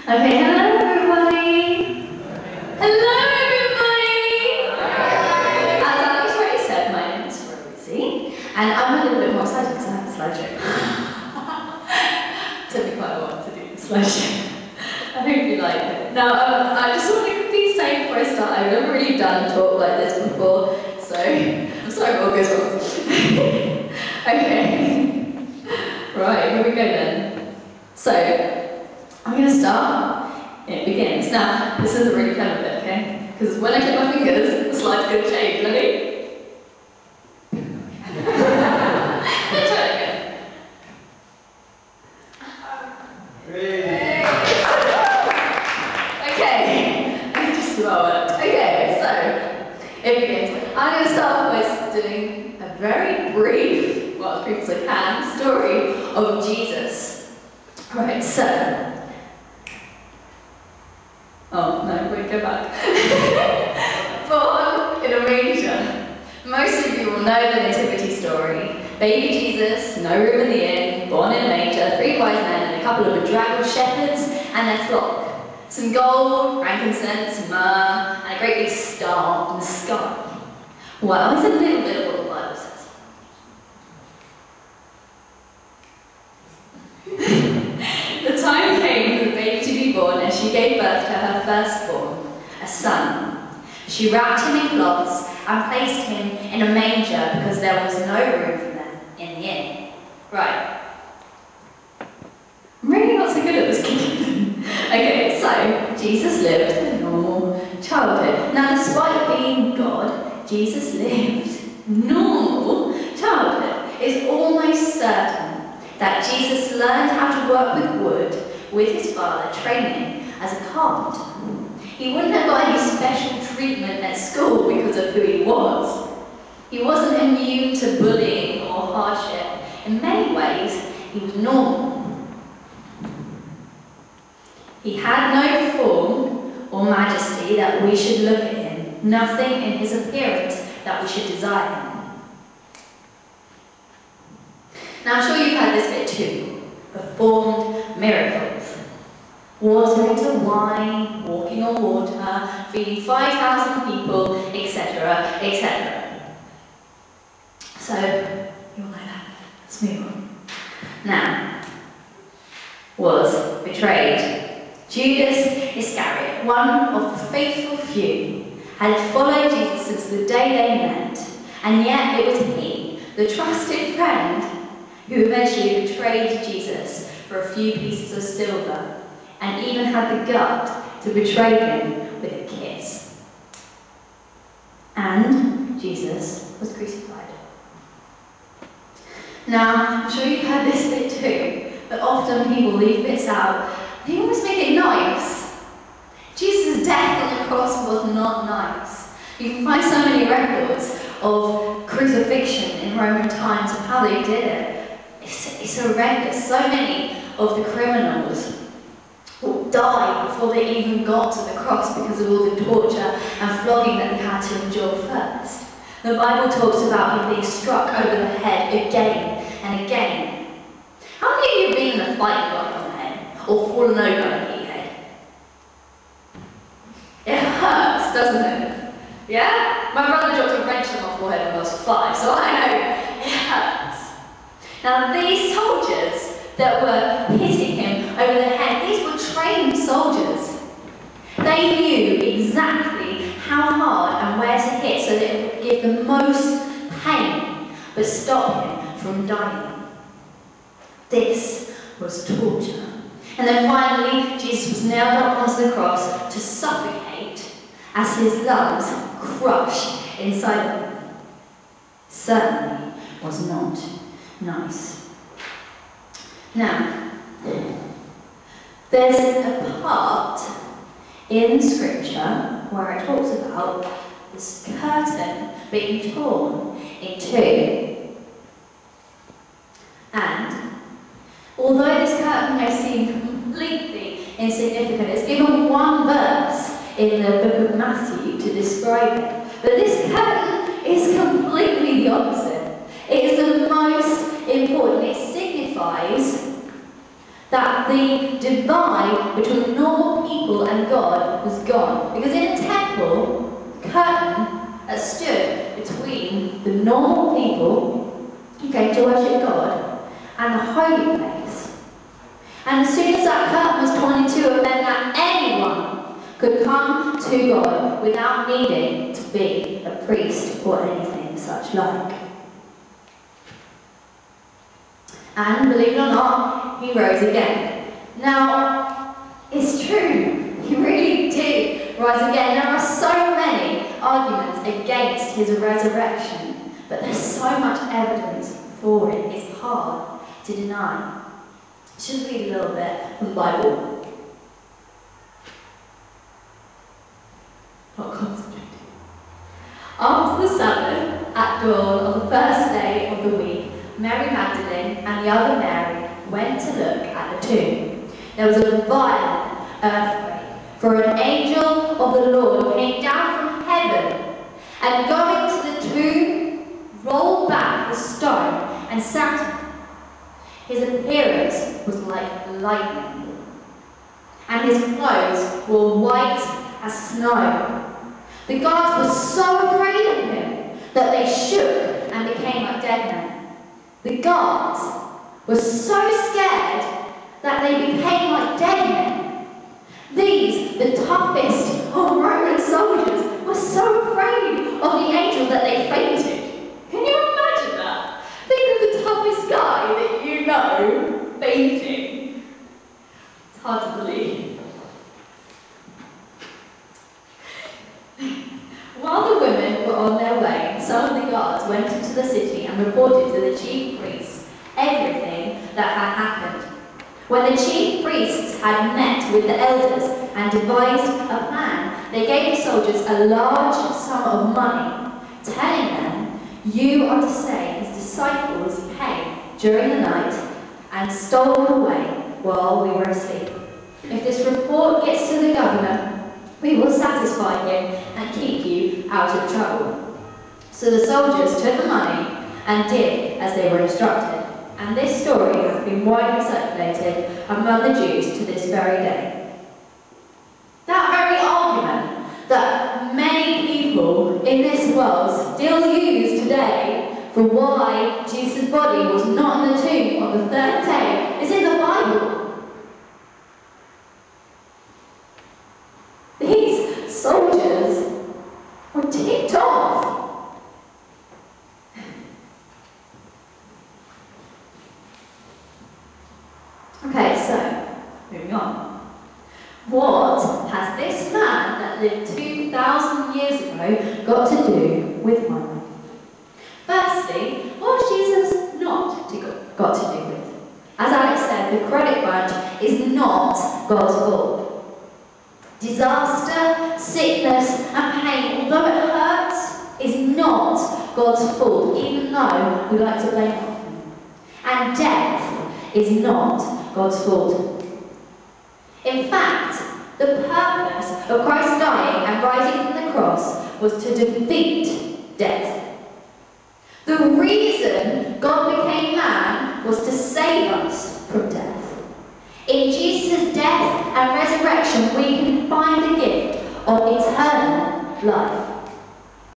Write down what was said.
Okay, hello everybody! Hello everybody! As Alex already said, my name is Rosie, and I'm a little bit more excited because I have a slideshow. It took me quite a while to do the slideshow. I hope you like it. Now, I just want to be safe before I start. I've never really done a talk like this before, so I'm sorry if all goes wrong. Okay. Right, here we go then. So, I'm going to start. It begins. Now, this is a really clever bit, okay? Because when I click my fingers, the slide's going to change. Ready? Let's try it again. Okay. Just about it. Okay, so it begins. I'm going to start by doing a very brief, well, as brief as I can, story of Jesus. Right, so. Oh, no, wait, go back. Born in a manger. Most of you will know the nativity story. Baby Jesus, no room in the inn, born in a manger, 3 wise men and a couple of bedraggled shepherds and their flock. Some gold, frankincense, myrrh, and a great big star in the sky. Well, it's a little bit of what the Bible says. The time came for the baby to be born, and she gave birth to her firstborn, a son. She wrapped him in cloths and placed him in a manger because there was no room for them in the inn. Right. I'm really not so good at this game. Okay, so Jesus lived a normal childhood. Now, despite being God, Jesus lived normal childhood. It's almost certain that Jesus learned how to work with wood with his father, training as a carpenter. He wouldn't have got any special treatment at school because of who he was. He wasn't immune to bullying or hardship. In many ways, he was normal. He had no form or majesty that we should look at him, nothing in his appearance that we should desire him. Now, I'm sure you've heard this bit too. Performed miracles. Water into wine, walking on water, feeding 5,000 people, etc., etc. So, you all know that. Let's move on. Now, was betrayed. Judas Iscariot, one of the faithful few, had followed Jesus since the day they met, and yet it was he, the trusted friend, who eventually betrayed Jesus for a few pieces of silver, and even had the gut to betray him with a kiss. And Jesus was crucified. Now, I'm sure you've heard this bit too, but often people leave bits out. They always make it nice. Jesus' death on the cross was not nice. You can find so many records of crucifixion in Roman times of how they did it. It's horrendous. So many of the criminals died before they even got to the cross because of all the torture and flogging that they had to endure first. The Bible talks about him being struck over the head again and again. How many of you have been in a fight and got on the head? Or fallen over and hit your head? It hurts, doesn't it? Yeah? My brother dropped a wrench on my forehead when I was 5, so I know it hurts. Now, these soldiers that were hitting him over the head, these were trained soldiers. They knew exactly how hard and where to hit so that it would give the most pain, but stop him from dying. This was torture. And then finally, Jesus was nailed up onto the cross to suffocate as his lungs crushed inside him. Certainly was not nice. Now, there's a part in Scripture where it talks about this curtain being torn in two. And although this curtain may seem completely insignificant, it's given one verse in the book of Matthew to describe it. But this curtain is completely the opposite. It is the most important. It signifies that the divide between normal people and God was gone. Because in the temple, the curtain that stood between the normal people who came to worship God and the holy place. And as soon as that curtain was torn in two, it meant that anyone could come to God without needing to be a priest or anything such like. And believe it or not, he rose again. Now, it's true, he really did rise again. There are so many arguments against his resurrection, but there's so much evidence for it, it's hard to deny. Let's just read a little bit from the Bible. Not concentrating. After the Sabbath, at dawn on the first day of the week, Mary Magdalene and the other Mary went to look at the tomb. There was a violent earthquake, for an angel of the Lord came down from heaven, and going to the tomb, rolled back the stone and sat on it. His appearance was like lightning, and his clothes were white as snow. The guards were so afraid of him that they shook and became like dead men. The guards were so scared that they became like dead men. These, the toughest of Roman soldiers, were so afraid of the angel that they fainted. Can you imagine that? Think of the toughest guy that you know fainting. It's hard to believe. While the women were on their way, some of the guards went into the city and reported to the chief priests everything that had happened. When the chief priests had met with the elders and devised a plan, they gave the soldiers a large sum of money, telling them, "You are to say his disciples came during the night and stole away while we were asleep. If this report gets to the governor, we will satisfy him and keep you out of trouble." So the soldiers took the money and did as they were instructed. And this story has been widely circulated among the Jews to this very day. That very argument that many people in this world still use today for why Jesus' body was not in the tomb on the third day is in the Bible. These soldiers were ticked off. Okay, so, moving on. What has this man that lived 2,000 years ago got to do with my life? Firstly, what has Jesus not got to do with? As Alex said, the credit crunch is not God's fault. Disaster, sickness and pain, although it hurts, is not God's fault, even though we like to blame it on him. And death is not God's fault. In fact, the purpose of Christ dying and rising from the cross was to defeat death.